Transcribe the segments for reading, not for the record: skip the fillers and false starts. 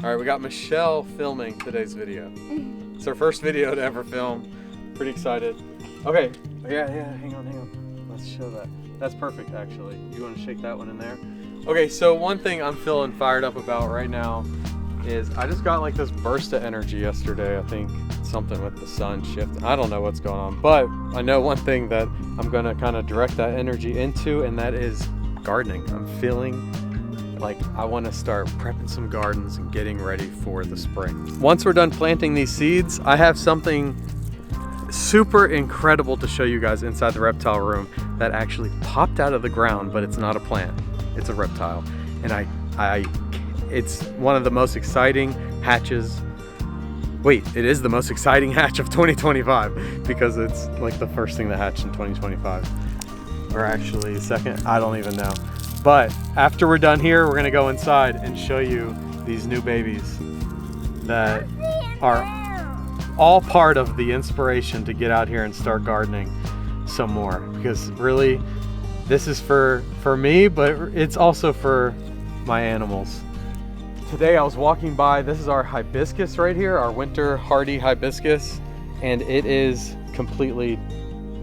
All right, we got Michelle filming today's video. It's her first video to ever film. Pretty excited. Okay, yeah, hang on. Let's show that. That's perfect, actually. You want to shake that one in there? Okay, so one thing I'm feeling fired up about right now is I just got like this burst of energy yesterday. I think something with the sun shift. I don't know what's going on, but I know one thing that I'm gonna kind of direct that energy into, and that is gardening. I'm feeling like I want to start prepping some gardens and getting ready for the spring. Once we're done planting these seeds, I have something super incredible to show you guys inside the reptile room that actually popped out of the ground, but it's not a plant, it's a reptile. And it's one of the most exciting hatches. Wait, it is the most exciting hatch of 2025 because it's like the first thing that hatched in 2025. Or actually second, I don't even know. But after we're done here, we're gonna go inside and show you these new babies that are all part of the inspiration to get out here and start gardening some more. Because really, this is for me, but it's also for my animals. Today I was walking by, this is our hibiscus right here, our winter hardy hibiscus, and it is completely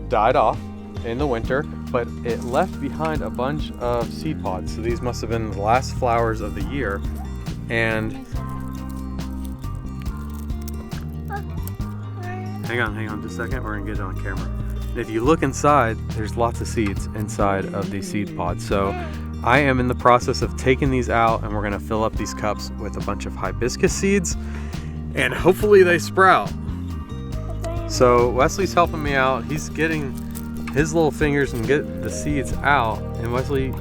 died off in the winter, but it left behind a bunch of seed pods. So these must have been the last flowers of the year. And hang on just a second, we're gonna get it on camera. And if you look inside, there's lots of seeds inside of these seed pods. So I am in the process of taking these out, and we're gonna fill up these cups with a bunch of hibiscus seeds, and hopefully they sprout. So Wesley's helping me out. He's getting his little fingers and get the seeds out. And Wesley,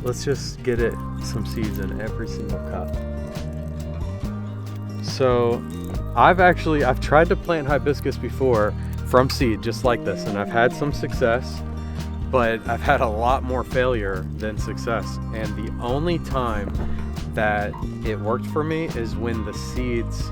let's just get it some seeds in every single cup. So I've tried to plant hibiscus before from seed, just like this, and I've had some success, but I've had a lot more failure than success. And the only time that it worked for me is when the seeds,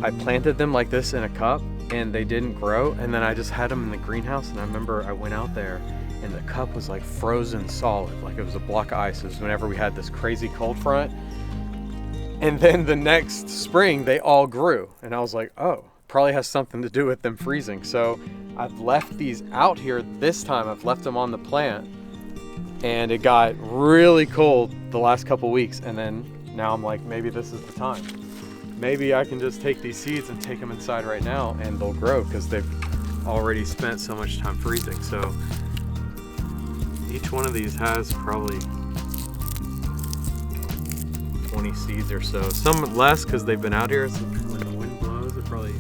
I planted them like this in a cup and they didn't grow, and then I just had them in the greenhouse. And I remember I went out there and the cup was like frozen solid, like it was a block of ice. It was whenever we had this crazy cold front. And then the next spring they all grew, and I was like, oh, probably has something to do with them freezing. So I've left these out here this time. I've left them on the plant, and it got really cold the last couple weeks, and then now I'm like, maybe this is the time. Maybe I can just take these seeds and take them inside right now and they'll grow, because they've already spent so much time freezing. So each one of these has probably 20 seeds or so. Some less because they've been out here. So when the wind blows, it probably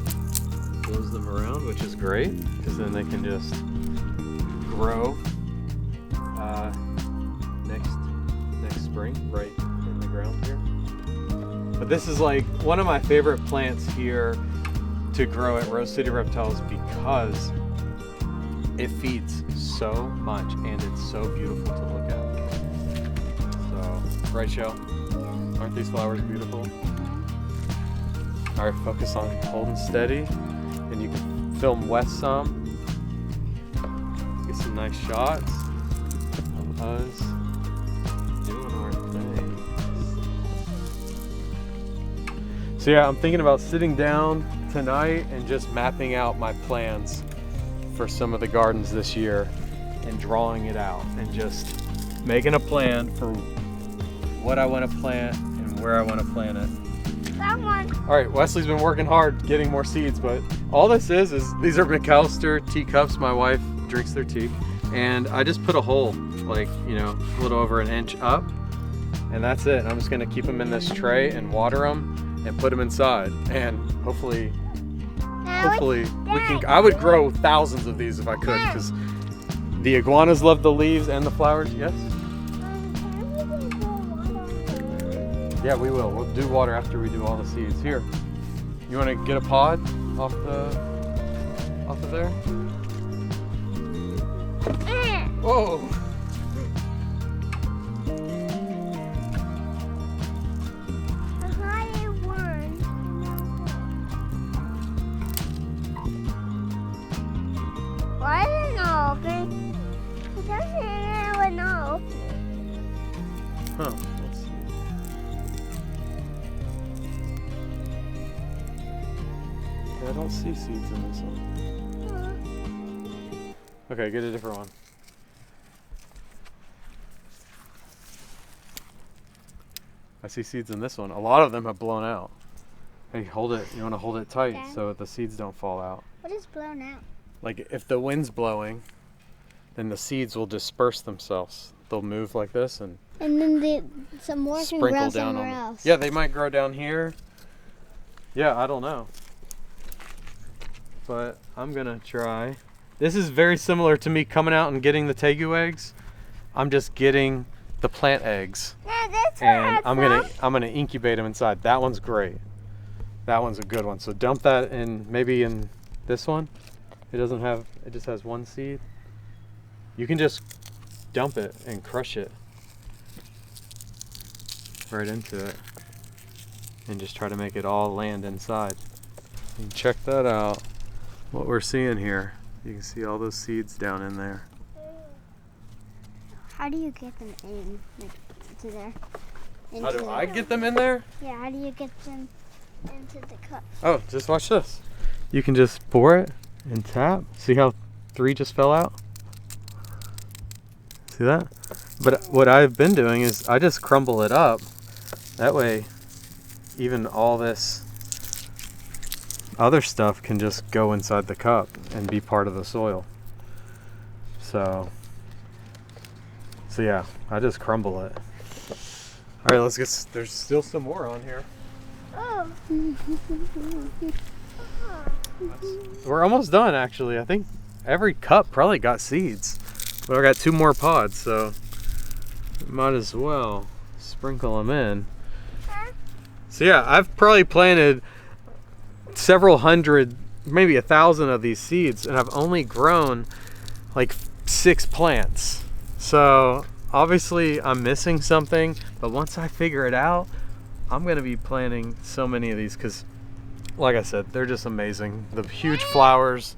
blows them around, which is great, because then they can just grow next spring right in the ground here. But this is like one of my favorite plants here to grow at Rose City Reptiles because it feeds so much and it's so beautiful to look at. So, right, Shell? Aren't these flowers beautiful? All right, focus on holding steady, and you can film Wes some. Get some nice shots of us doing our thing. So yeah, I'm thinking about sitting down tonight and just mapping out my plans for some of the gardens this year and drawing it out and just making a plan for what I want to plant and where I want to plant it. That one. All right, Wesley's been working hard getting more seeds, but all this is these are McAllister teacups. My wife drinks their tea, and I just put a hole like, a little over an inch up, and that's it. I'm just gonna keep them in this tray and water them and put them inside, and hopefully we can. I would grow thousands of these if I could, because the iguanas love the leaves and the flowers. Yes. Yeah, we will. We'll do water after we do all the seeds. Here, you want to get a pod off of there? Whoa! Why is it not open? It doesn't know. Huh. Let's see. I don't see seeds in this one. Okay, get a different one. I see seeds in this one. A lot of them have blown out. Hey, hold it. You want to hold it tight so the seeds don't fall out. What is blown out? Like if the wind's blowing, then the seeds will disperse themselves. They'll move like this and then some more can sprinkle grow down somewhere on them. else. Yeah, they might grow down here. Yeah, I don't know. But I'm gonna try. This is very similar to me coming out and getting the tegu eggs. I'm just getting the plant eggs. Yeah, that's And I'm gonna incubate them inside. That one's great. That one's a good one. So dump that in, maybe in this one. It just has one seed. You can just dump it and crush it right into it and just try to make it all land inside. And check that out. What we're seeing here. You can see all those seeds down in there. How do you get them in, like, to there? How do I get them in there? Yeah, how do you get them into the cup? Oh, just watch this. You can just pour it and tap. See how 3 just fell out? See that? But what I've been doing is I just crumble it up. That way, even all this other stuff can just go inside the cup and be part of the soil. So yeah, I just crumble it. All right, let's get, there's still some more on here. Oh. We're almost done, actually. I think every cup probably got seeds. But I got 2 more pods, so might as well sprinkle them in. So yeah, I've probably planted several hundred, maybe 1,000 of these seeds, and I've only grown like 6 plants. So obviously I'm missing something, but once I figure it out, I'm gonna be planting so many of these because, like I said, they're just amazing. The huge flowers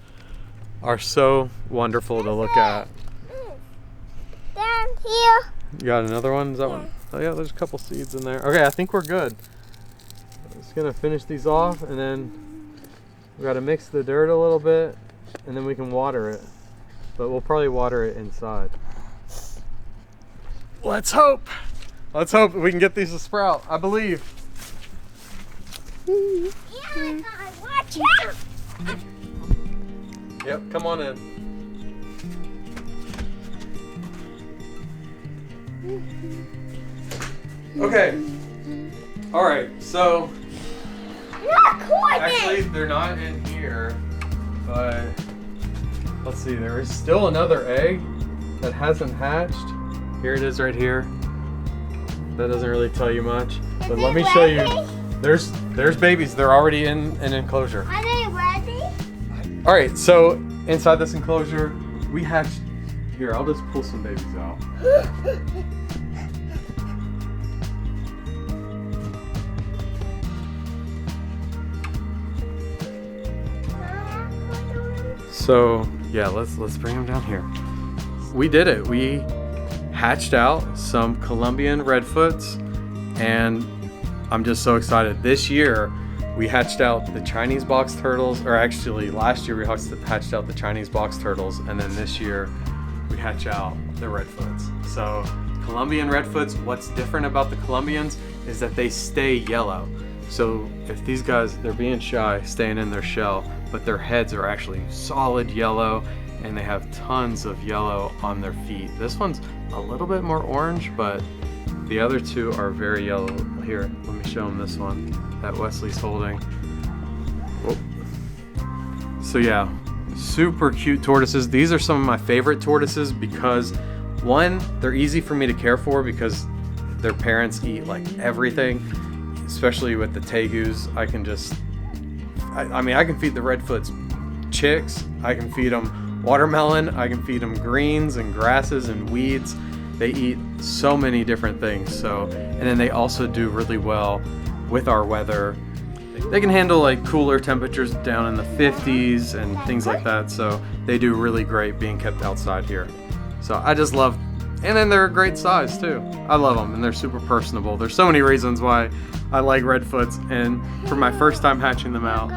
are so wonderful to look at. Down here. You got another one? Is that one? Oh yeah, there's a couple seeds in there. Okay, I think we're good. I'm just gonna finish these off, and then we gotta mix the dirt a little bit, and then we can water it. But we'll probably water it inside. Let's hope. Let's hope we can get these to sprout. I believe. Yeah, watch out. Yep, come on in. Okay. All right, so actually they're not in here, but let's see, there is still another egg that hasn't hatched. Here it is right here. That doesn't really tell you much, but let me show you. There's babies. They're already in an enclosure. Are they ready? All right, so inside this enclosure, we hatched. Here, I'll just pull some babies out. So yeah, let's bring them down here. We did it. We hatched out some Colombian redfoots, and I'm just so excited. This year we hatched out the Chinese box turtles, or actually last year we hatched out the Chinese box turtles, and then this year we hatch out the redfoots. So Colombian redfoots, what's different about the Colombians is that they stay yellow. So if these guys, they're being shy, staying in their shell, but their heads are actually solid yellow, and they have tons of yellow on their feet. This one's a little bit more orange, but the other 2 are very yellow. Here, let me show them this one that Wesley's holding. Whoa. So yeah, super cute tortoises. These are some of my favorite tortoises because, one, they're easy for me to care for because their parents eat like everything, especially with the tegus. I can just, I mean, I can feed the redfoots chicks, I can feed them watermelon, I can feed them greens and grasses and weeds. They eat so many different things. So, and then they also do really well with our weather. They can handle like cooler temperatures down in the 50s and things like that. So they do really great being kept outside here. So I just love, and then they're a great size too. I love them, and they're super personable. There's so many reasons why I like redfoots, and for my first time hatching them out,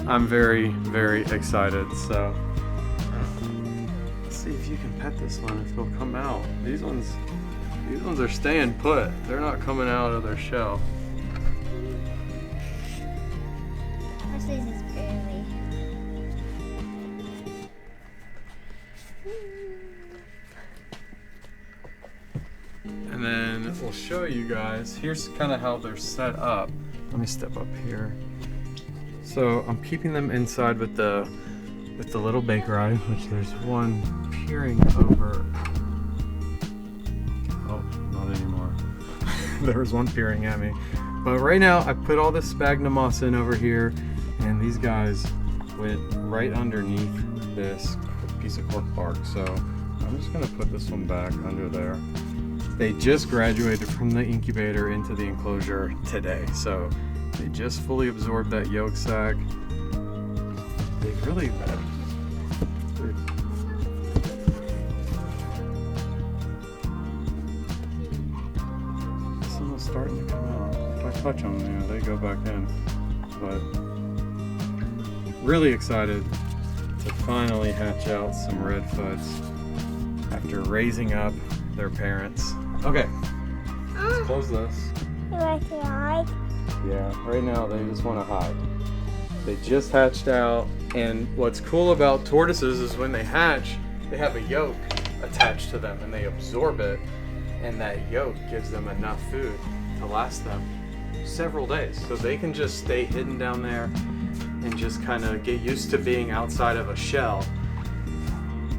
I'm very, very excited. So let's see if you can pet this one, if he'll come out. These ones are staying put. They're not coming out of their shell. This is barely. And then we'll show you guys. Here's kind of how they're set up. Let me step up here. So I'm keeping them inside with the little baker eye, which there's one peering over. Oh, not anymore. There was one peering at me. But right now I put all this sphagnum moss in over here, and these guys went right underneath this piece of cork bark. So I'm just gonna put this one back under there. They just graduated from the incubator into the enclosure today, so they just fully absorbed that yolk sac. They really, some are starting to come out. If I touch them, you know, they go back in. But really excited to finally hatch out some redfoots after raising up their parents. Okay, let's close this. You like to hide? Yeah, right now they just want to hide. They just hatched out, and what's cool about tortoises is when they hatch, they have a yolk attached to them and they absorb it, and that yolk gives them enough food to last them several days. So they can just stay hidden down there and just kind of get used to being outside of a shell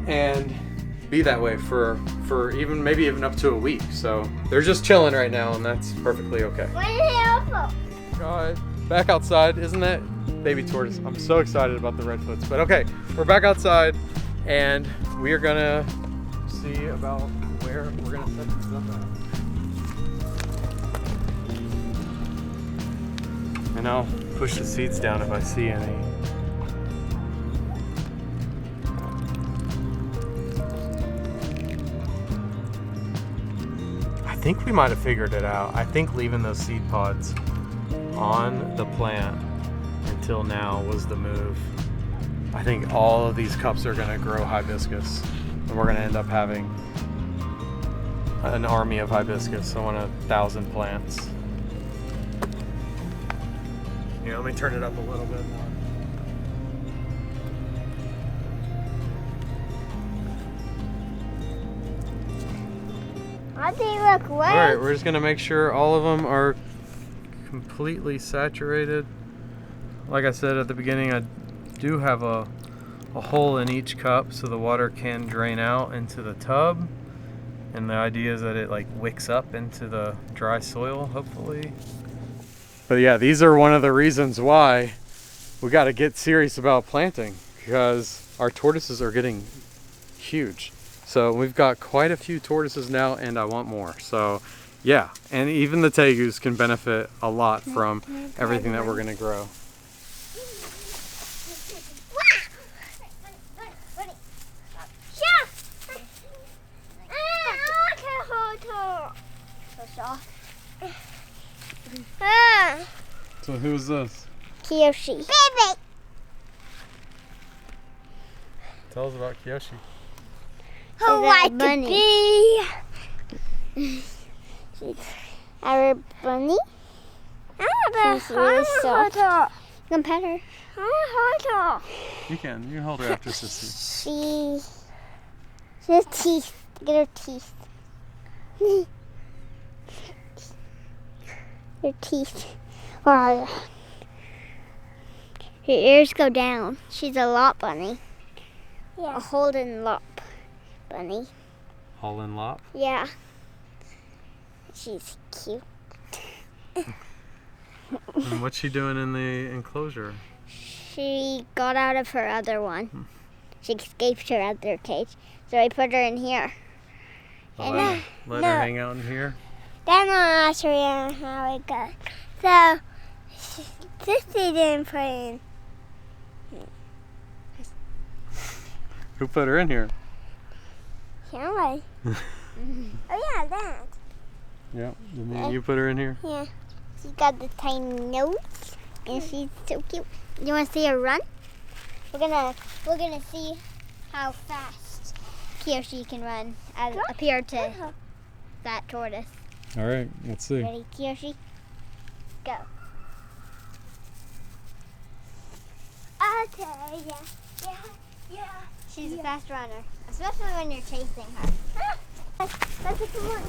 and be that way for maybe even up to a week. So they're just chilling right now, and that's perfectly okay. What is it also? God, back outside, isn't that baby tortoise? I'm so excited about the redfoots. But okay, we're back outside, and we are gonna see about where we're gonna set these up at. And I'll push the seeds down if I see any. I think we might have figured it out. I think leaving those seed pods on the plant until now was the move. I think all of these cups are gonna grow hibiscus, and we're gonna end up having an army of hibiscus, so 1,000 plants. Here, let me turn it up a little bit more. How do you look All right, we're just gonna make sure all of them are completely saturated. Like I said at the beginning, I do have a hole in each cup so the water can drain out into the tub, and the idea is that it like wicks up into the dry soil, hopefully. But yeah, these are one of the reasons why we got to get serious about planting, because our tortoises are getting huge. So we've got quite a few tortoises now, and I want more. So yeah, and even the tegus can benefit a lot from everything that we're gonna grow. So who's this? Kiyoshi. Baby. Tell us about Kiyoshi. Who like to be our bunny? She's really soft. You can pet her. You can hold her after Sissy. She has teeth. Look at her teeth. Her teeth. Wow. Her ears go down. She's a lop bunny. Yeah. A Holden lop bunny. Holland lop? Yeah. She's cute. And what's she doing in the enclosure? She got out of her other one. She escaped her other cage. So I put her in here. Let her hang out in here? Then I'll show you how it goes. So, Sissy didn't put in. Who put her in here? Somebody. Oh yeah, that. Yeah, and then you put her in here? Yeah. She's got the tiny nose, and she's so cute. You want to see her run? We're gonna see how fast he or she can run as appeared to that tortoise. All right, let's see. Ready, Kiyoshi? Go. Okay, yeah. She's a fast runner, especially when you're chasing her. That's a good one.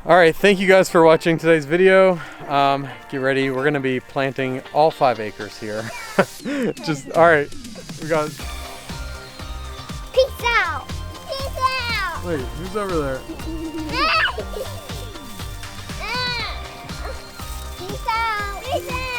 All right, thank you guys for watching today's video. Get ready, we're gonna be planting all 5 acres here. All right, we got. Peace out. Peace out. Wait, who's over there? Peace out. Peace out.